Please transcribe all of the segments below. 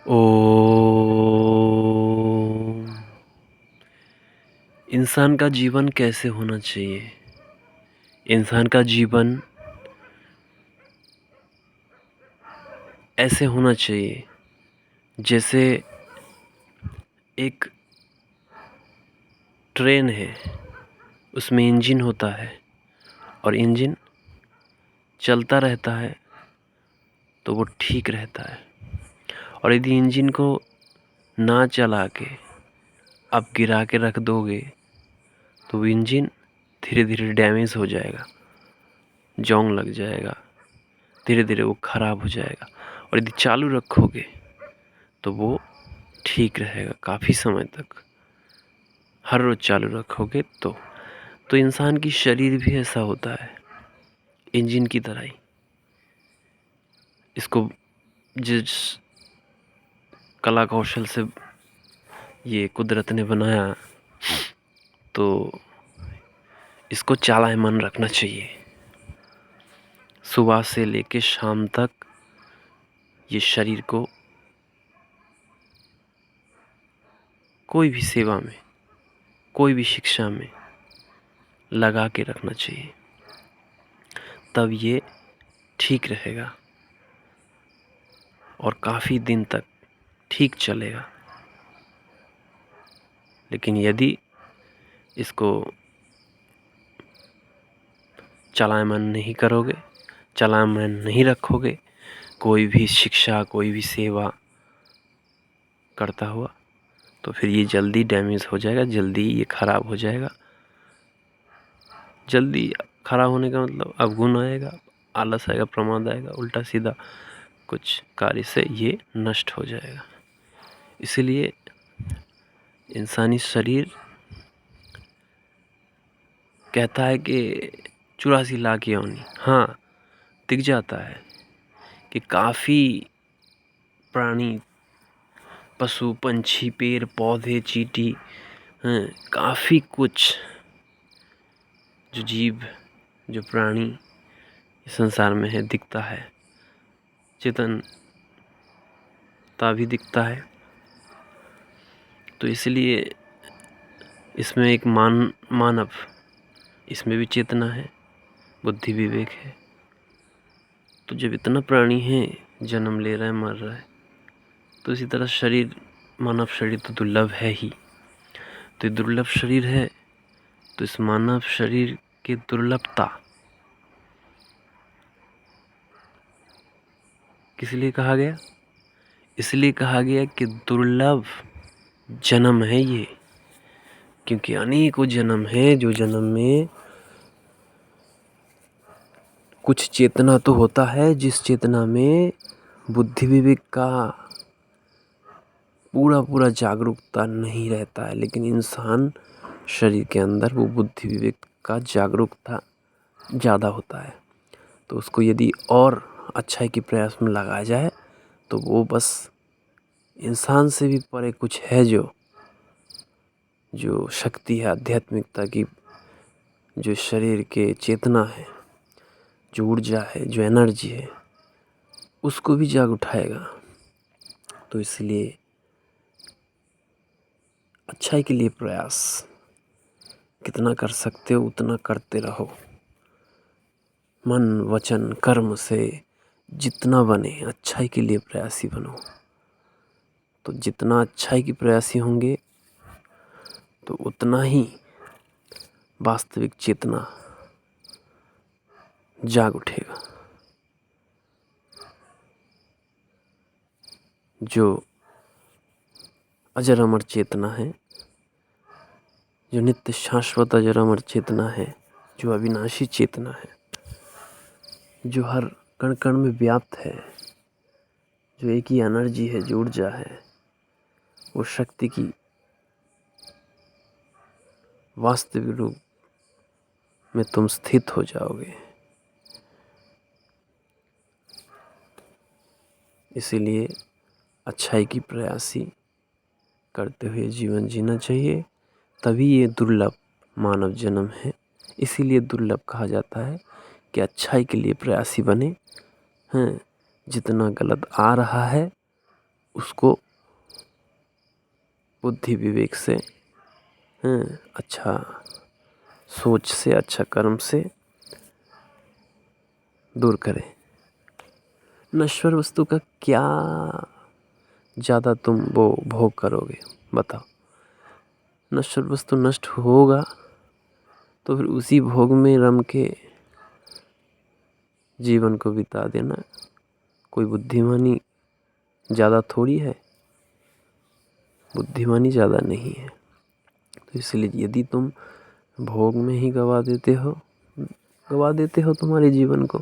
ओम। इंसान का जीवन कैसे होना चाहिए? इंसान का जीवन ऐसे होना चाहिए जैसे एक ट्रेन है, उसमें इंजन होता है और इंजन चलता रहता है तो वो ठीक रहता है। और यदि इंजन को ना चला के आप गिरा के रख दोगे तो वो इंजन धीरे धीरे डैमेज हो जाएगा, जंग लग जाएगा, धीरे धीरे वो ख़राब हो जाएगा। और यदि चालू रखोगे तो वो ठीक रहेगा काफ़ी समय तक, हर रोज़ चालू रखोगे तो इंसान की शरीर भी ऐसा होता है, इंजन की तरह ही। इसको जिस कला कौशल से ये कुदरत ने बनाया तो इसको चालायमान रखना चाहिए। सुबह से लेके शाम तक ये शरीर को कोई भी सेवा में, कोई भी शिक्षा में लगा के रखना चाहिए, तब ये ठीक रहेगा और काफ़ी दिन तक ठीक चलेगा। लेकिन यदि इसको चालायमान नहीं करोगे, चालायमान नहीं रखोगे, कोई भी शिक्षा, कोई भी सेवा करता हुआ, तो फिर ये जल्दी डैमेज हो जाएगा, जल्दी ये ख़राब हो जाएगा। जल्दी ख़राब होने का मतलब अवगुण आएगा, आलस आएगा, प्रमाद आएगा, उल्टा सीधा कुछ कार्य से ये नष्ट हो जाएगा। इसीलिए इंसानी शरीर कहता है कि 84 लाख योनि। हाँ, दिख जाता है कि काफ़ी प्राणी, पशु, पंछी, पेड़ पौधे, चींटी, काफ़ी कुछ जो जीव, जो प्राणी इस संसार में है दिखता है, चेतनता भी दिखता है। तो इसलिए इसमें एक मानव, इसमें भी चेतना है, बुद्धि विवेक है। तो जब इतना प्राणी है, जन्म ले रहा है, मर रहा है, तो इसी तरह शरीर, मानव शरीर तो दुर्लभ है ही। तो ये दुर्लभ शरीर है, तो इस मानव शरीर की दुर्लभता किस लिए कहा गया? इसलिए कहा गया कि दुर्लभ जन्म है ये, क्योंकि अनेकों जन्म है जो जन्म में कुछ चेतना तो होता है, जिस चेतना में बुद्धि विवेक का पूरा जागरूकता नहीं रहता है। लेकिन इंसान शरीर के अंदर वो बुद्धि विवेक का जागरूकता ज़्यादा होता है। तो उसको यदि और अच्छाई के प्रयास में लगाया जाए तो वो बस इंसान से भी परे कुछ है, जो शक्ति है आध्यात्मिकता की, जो शरीर के चेतना है, जो ऊर्जा है, जो एनर्जी है, उसको भी जाग उठाएगा। तो इसलिए अच्छाई के लिए प्रयास कितना कर सकते हो उतना करते रहो। मन वचन कर्म से जितना बने अच्छाई के लिए प्रयासी बनो। तो जितना अच्छाई की प्रयासी होंगे तो उतना ही वास्तविक चेतना जाग उठेगा। जो अजर अमर चेतना है, जो नित्य शाश्वत अजर अमर चेतना है, जो अविनाशी चेतना है, जो हर कण कण में व्याप्त है, जो एक ही एनर्जी है, जो ऊर्जा है, वो शक्ति की वास्तविक रूप में तुम स्थित हो जाओगे। इसीलिए अच्छाई की प्रयासी करते हुए जीवन जीना चाहिए। तभी ये दुर्लभ मानव जन्म है। इसीलिए दुर्लभ कहा जाता है कि अच्छाई के लिए प्रयासी बने हैं। जितना गलत आ रहा है उसको बुद्धि विवेक से, अच्छा सोच से, अच्छा कर्म से दूर करें। नश्वर वस्तु का क्या ज़्यादा तुम वो भोग करोगे, बताओ। नश्वर वस्तु नष्ट होगा तो फिर उसी भोग में रम के जीवन को बिता देना कोई बुद्धिमानी ज़्यादा थोड़ी है, बुद्धिमानी ज़्यादा नहीं है। तो इसलिए यदि तुम भोग में ही गवा देते हो तुम्हारे जीवन को,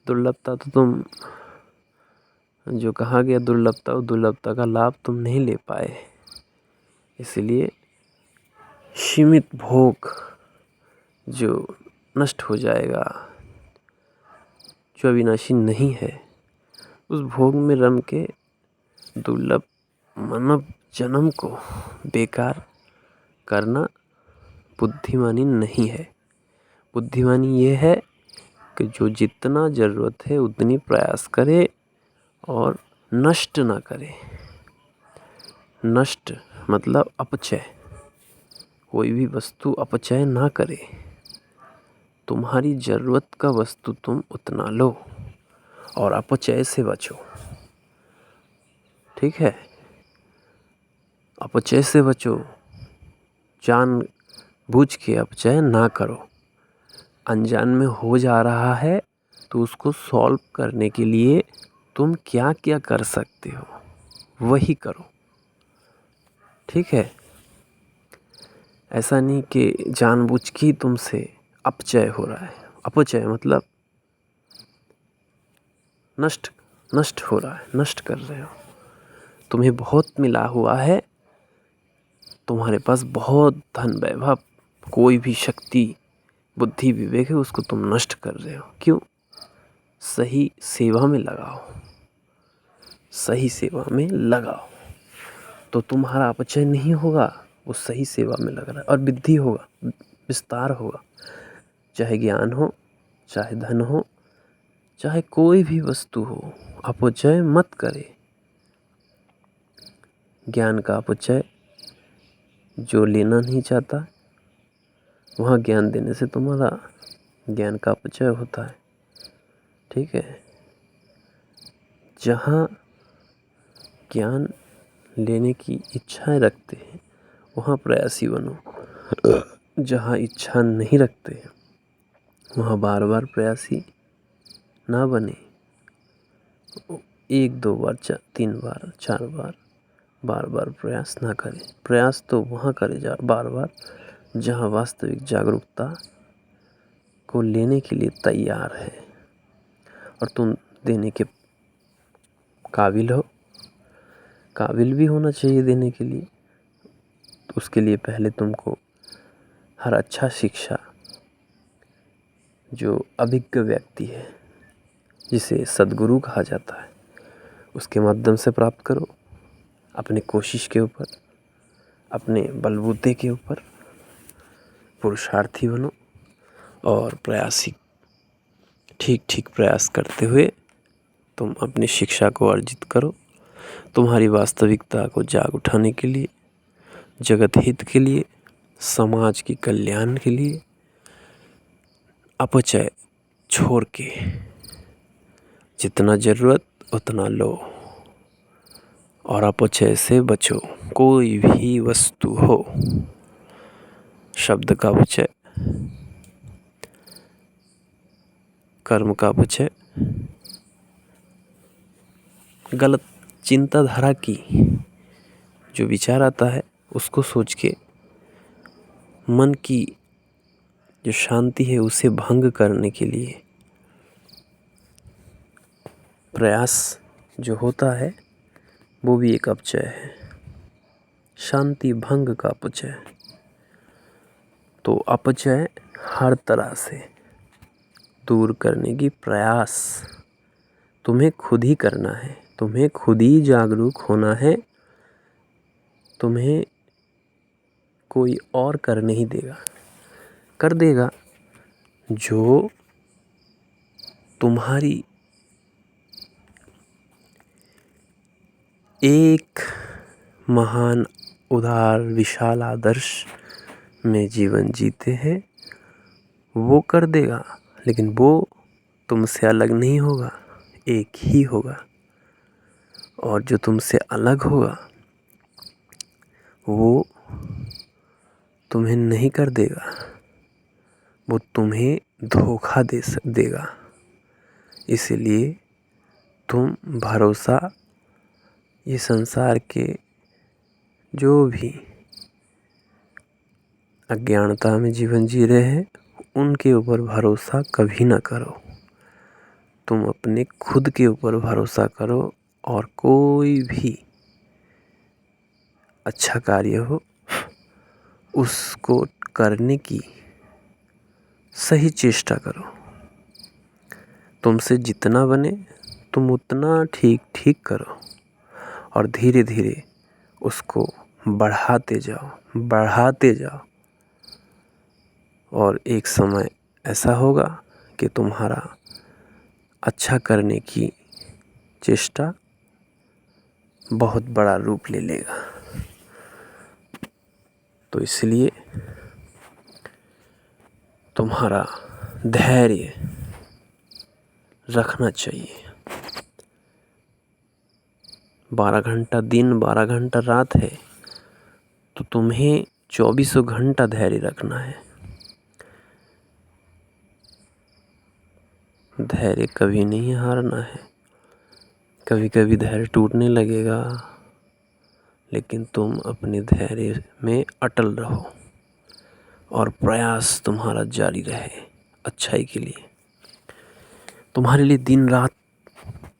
दुर्लभता तो तुम, जो कहा गया दुर्लभता, और दुर्लभता का लाभ तुम नहीं ले पाए। इसलिए सीमित भोग जो नष्ट हो जाएगा, जो अविनाशी नहीं है, उस भोग में रम के दुर्लभ मानव जन्म को बेकार करना बुद्धिमानी नहीं है। बुद्धिमानी ये है कि जो जितना ज़रूरत है उतनी प्रयास करे और नष्ट ना करे। नष्ट मतलब अपचय, कोई भी वस्तु अपचय ना करे। तुम्हारी ज़रूरत का वस्तु तुम उतना लो और अपचय से बचो, ठीक है। अपचय से बचो, जान बूझ के अपचय ना करो। अनजान में हो जा रहा है तो उसको सॉल्व करने के लिए तुम क्या क्या कर सकते हो वही करो, ठीक है। ऐसा नहीं कि जानबूझ के तुमसे अपचय हो रहा है। अपचय मतलब नष्ट हो रहा है, नष्ट कर रहे हो। तुम्हें बहुत मिला हुआ है, तुम्हारे पास बहुत धन वैभव, कोई भी शक्ति बुद्धि विवेक है, उसको तुम नष्ट कर रहे हो। क्यों? सही सेवा में लगाओ, सही सेवा में लगाओ तो तुम्हारा अपचय नहीं होगा, वो सही सेवा में लग रहा है और वृद्धि होगा, विस्तार होगा। चाहे ज्ञान हो, चाहे धन हो, चाहे कोई भी वस्तु हो, अपचय मत करे। ज्ञान का अपचय जो लेना नहीं चाहता, वहाँ ज्ञान देने से तुम्हारा ज्ञान का अपचय होता है, ठीक है। जहाँ ज्ञान लेने की इच्छाएं रखते हैं वहाँ प्रयासी बनो। जहाँ इच्छा नहीं रखते वहाँ बार बार प्रयासी ना बने। 1 2 बार 3 बार 4 बार बार बार प्रयास ना करें। प्रयास तो वहाँ करे बार बार जहाँ वास्तविक जागरूकता को लेने के लिए तैयार है और तुम देने के काबिल हो। काबिल भी होना चाहिए देने के लिए। तो उसके लिए पहले तुमको हर अच्छा शिक्षा जो अभिज्ञ व्यक्ति है, जिसे सद्गुरु कहा जाता है, उसके माध्यम से प्राप्त करो। अपने कोशिश के ऊपर, अपने बलबूते के ऊपर पुरुषार्थी बनो और प्रयासी ठीक प्रयास करते हुए तुम अपनी शिक्षा को अर्जित करो। तुम्हारी वास्तविकता को जाग उठाने के लिए, जगत हित के लिए, समाज की कल्याण के लिए अपचय छोड़ के जितना ज़रूरत उतना लो और अपचय से बचो। कोई भी वस्तु हो, शब्द का अपचय, कर्म का अपचय, गलत चिंताधारा की जो विचार आता है उसको सोच के मन की जो शांति है उसे भंग करने के लिए प्रयास जो होता है वो भी एक अपचय है, शांति भंग का अपचय। तो अपचय हर तरह से दूर करने की प्रयास तुम्हें खुद ही करना है, तुम्हें खुद ही जागरूक होना है। तुम्हें कोई और कर नहीं देगा, कर देगा जो तुम्हारी एक महान उदार विशाल आदर्श में जीवन जीते हैं वो कर देगा, लेकिन वो तुमसे अलग नहीं होगा, एक ही होगा। और जो तुमसे अलग होगा वो तुम्हें नहीं कर देगा, वो तुम्हें धोखा देगा। इसलिए तुम भरोसा, ये संसार के जो भी अज्ञानता में जीवन जी रहे हैं उनके ऊपर भरोसा कभी ना करो। तुम अपने खुद के ऊपर भरोसा करो और कोई भी अच्छा कार्य हो उसको करने की सही चेष्टा करो। तुमसे जितना बने तुम उतना ठीक करो और धीरे धीरे उसको बढ़ाते जाओ। और एक समय ऐसा होगा कि तुम्हारा अच्छा करने की चेष्टा बहुत बड़ा रूप ले लेगा। तो इसलिए तुम्हारा धैर्य रखना चाहिए। 12 घंटा दिन 12 घंटा रात है तो तुम्हें 24 घंटा धैर्य रखना है। धैर्य कभी नहीं हारना है। कभी कभी धैर्य टूटने लगेगा, लेकिन तुम अपने धैर्य में अटल रहो और प्रयास तुम्हारा जारी रहे अच्छाई के लिए। तुम्हारे लिए दिन रात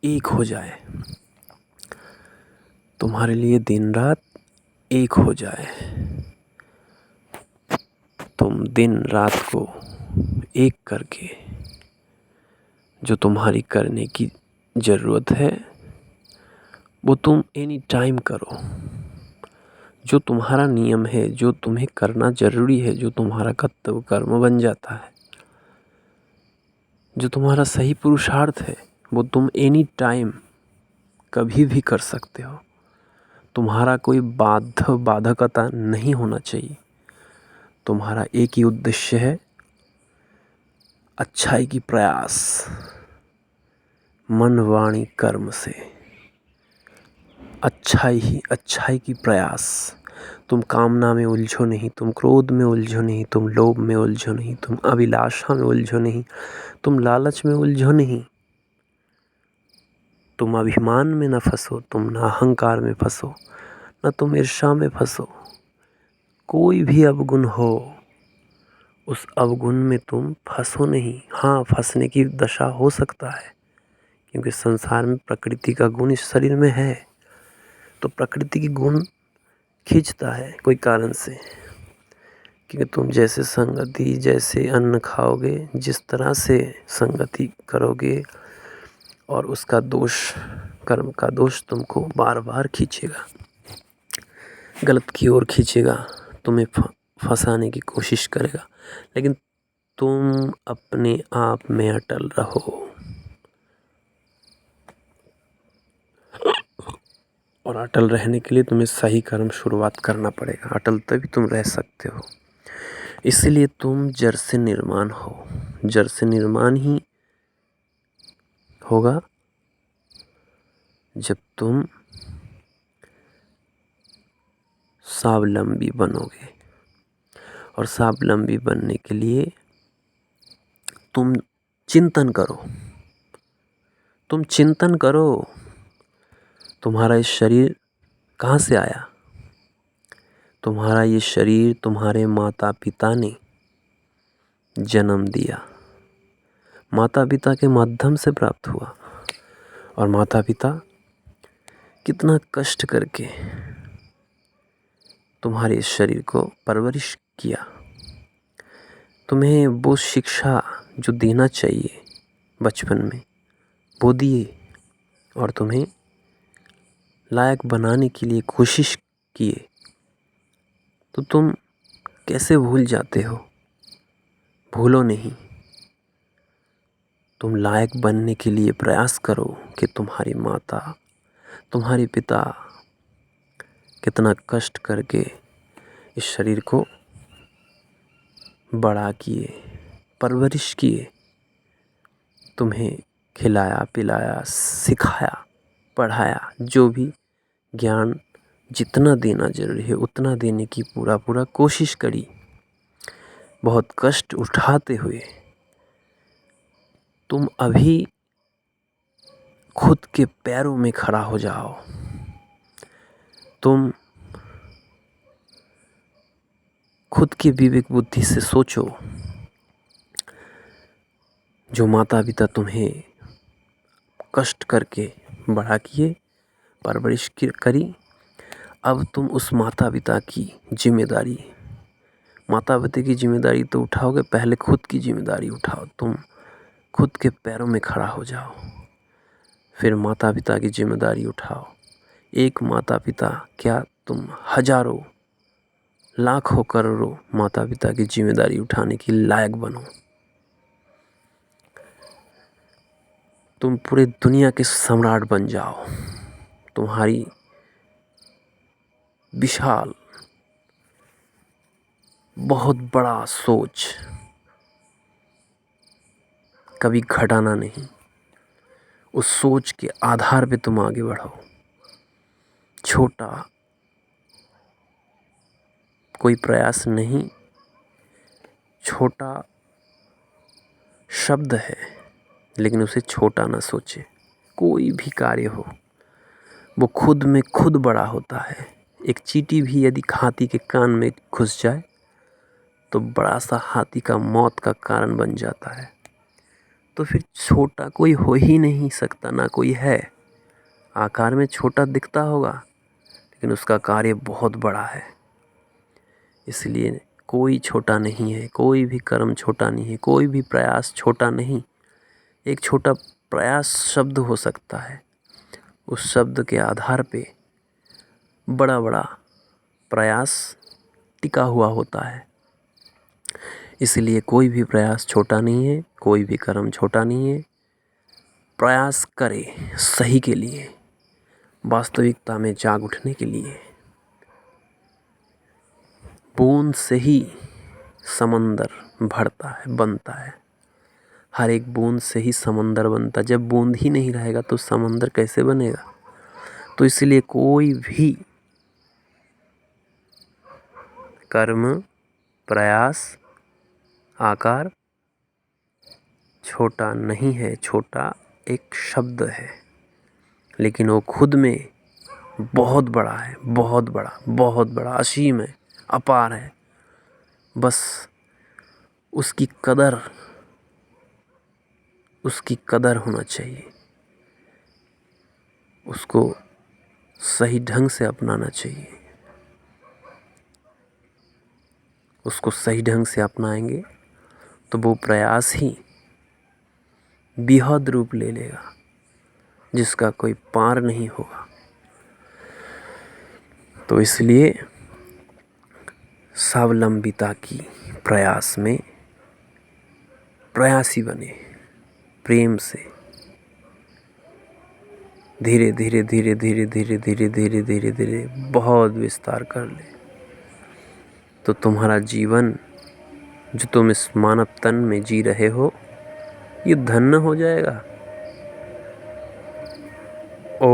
एक हो जाए, तुम्हारे लिए दिन रात एक हो जाए। तुम दिन रात को एक करके जो तुम्हारी करने की ज़रूरत है वो तुम एनी टाइम करो। जो तुम्हारा नियम है, जो तुम्हें करना ज़रूरी है, जो तुम्हारा कर्तव्य कर्म बन जाता है, जो तुम्हारा सही पुरुषार्थ है, वो तुम एनी टाइम कभी भी कर सकते हो। तुम्हारा कोई बाधकता नहीं होना चाहिए। तुम्हारा एक ही उद्देश्य है, अच्छाई की प्रयास, मन वाणी कर्म से अच्छाई की प्रयास। तुम कामना में उलझो नहीं, तुम क्रोध में उलझो नहीं, तुम लोभ में उलझो नहीं, तुम अभिलाषा में उलझो नहीं, तुम लालच में उलझो नहीं, तुम अभिमान में न फंसो, तुम न अहंकार में फंसो, न तुम ईर्ष्या में फंसो। कोई भी अवगुण हो उस अवगुण में तुम फंसो नहीं। हाँ, फंसने की दशा हो सकता है, क्योंकि संसार में प्रकृति का गुण इस शरीर में है, तो प्रकृति की गुण खींचता है कोई कारण से। क्योंकि तुम जैसे संगति, जैसे अन्न खाओगे, जिस तरह से संगति करोगे, और उसका दोष, कर्म का दोष तुमको बार बार खींचेगा, गलत की ओर खींचेगा, तुम्हें फंसाने की कोशिश करेगा। लेकिन तुम अपने आप में अटल रहो और अटल रहने के लिए तुम्हें सही कर्म शुरुआत करना पड़ेगा। अटल तभी तुम रह सकते हो। इसलिए तुम जड़ से निर्माण हो। जड़ से निर्माण ही होगा जब तुम स्वावलंबी बनोगे। और स्वावलंबी बनने के लिए तुम चिंतन करो। तुम्हारा इस शरीर कहाँ से आया? तुम्हारा ये शरीर तुम्हारे माता पिता ने जन्म दिया, माता पिता के माध्यम से प्राप्त हुआ। और माता पिता कितना कष्ट करके तुम्हारे इस शरीर को परवरिश किया। तुम्हें वो शिक्षा जो देना चाहिए बचपन में वो दिए, और तुम्हें लायक बनाने के लिए कोशिश किए। तो तुम कैसे भूल जाते हो? भूलो नहीं। तुम लायक बनने के लिए प्रयास करो कि तुम्हारी माता, तुम्हारे पिता कितना कष्ट करके इस शरीर को बड़ा किए, परवरिश किए, तुम्हें खिलाया पिलाया, सिखाया, पढ़ाया, जो भी ज्ञान जितना देना जरूरी है उतना देने की पूरा कोशिश करी। बहुत कष्ट उठाते हुए तुम अभी खुद के पैरों में खड़ा हो जाओ। तुम खुद की विवेक बुद्धि से सोचो। जो माता पिता तुम्हें कष्ट करके बड़ा किए, परवरिश करी, अब तुम उस माता पिता की जिम्मेदारी, माता पिता की जिम्मेदारी तो उठाओगे, पहले खुद की जिम्मेदारी उठाओ। तुम खुद के पैरों में खड़ा हो जाओ, फिर माता पिता की जिम्मेदारी उठाओ। एक माता पिता क्या, तुम हजारों लाखों करोड़ों माता पिता की जिम्मेदारी उठाने की लायक बनो। तुम पूरे दुनिया के सम्राट बन जाओ। तुम्हारी विशाल बहुत बड़ा सोच कभी घटाना नहीं, उस सोच के आधार पे तुम आगे बढ़ो। छोटा कोई प्रयास नहीं, छोटा शब्द है, लेकिन उसे छोटा ना सोचे। कोई भी कार्य हो वो खुद में खुद बड़ा होता है। एक चींटी भी यदि हाथी के कान में घुस जाए तो बड़ा सा हाथी का मौत का कारण बन जाता है। तो फिर छोटा कोई हो ही नहीं सकता, ना कोई है। आकार में छोटा दिखता होगा लेकिन उसका कार्य बहुत बड़ा है। इसलिए कोई छोटा नहीं है, कोई भी कर्म छोटा नहीं है, कोई भी प्रयास छोटा नहीं। एक छोटा प्रयास शब्द हो सकता है, उस शब्द के आधार पे बड़ा बड़ा प्रयास टिका हुआ होता है। इसलिए कोई भी प्रयास छोटा नहीं है, कोई भी कर्म छोटा नहीं है। प्रयास करे सही के लिए, वास्तविकता में जाग उठने के लिए। बूंद से ही समंदर भरता है, बनता है। हर एक बूंद से ही समंदर बनता है। जब बूंद ही नहीं रहेगा तो समंदर कैसे बनेगा। तो इसलिए कोई भी कर्म, प्रयास, आकार छोटा नहीं है। छोटा एक शब्द है, लेकिन वो खुद में बहुत बड़ा है, बहुत बड़ा, बहुत बड़ा, असीम है, अपार है। बस उसकी कदर होना चाहिए, उसको सही ढंग से अपनाना चाहिए। उसको सही ढंग से अपनाएंगे तो वो प्रयास ही बेहद रूप ले लेगा, जिसका कोई पार नहीं होगा। तो इसलिए स्वावलंबिता की प्रयास में प्रयासी बने, प्रेम से धीरे धीरे धीरे धीरे धीरे धीरे धीरे धीरे धीरे बहुत विस्तार कर ले, तो तुम्हारा जीवन जो तुम इस मानव तन में जी रहे हो ये धन्य हो जाएगा। ओ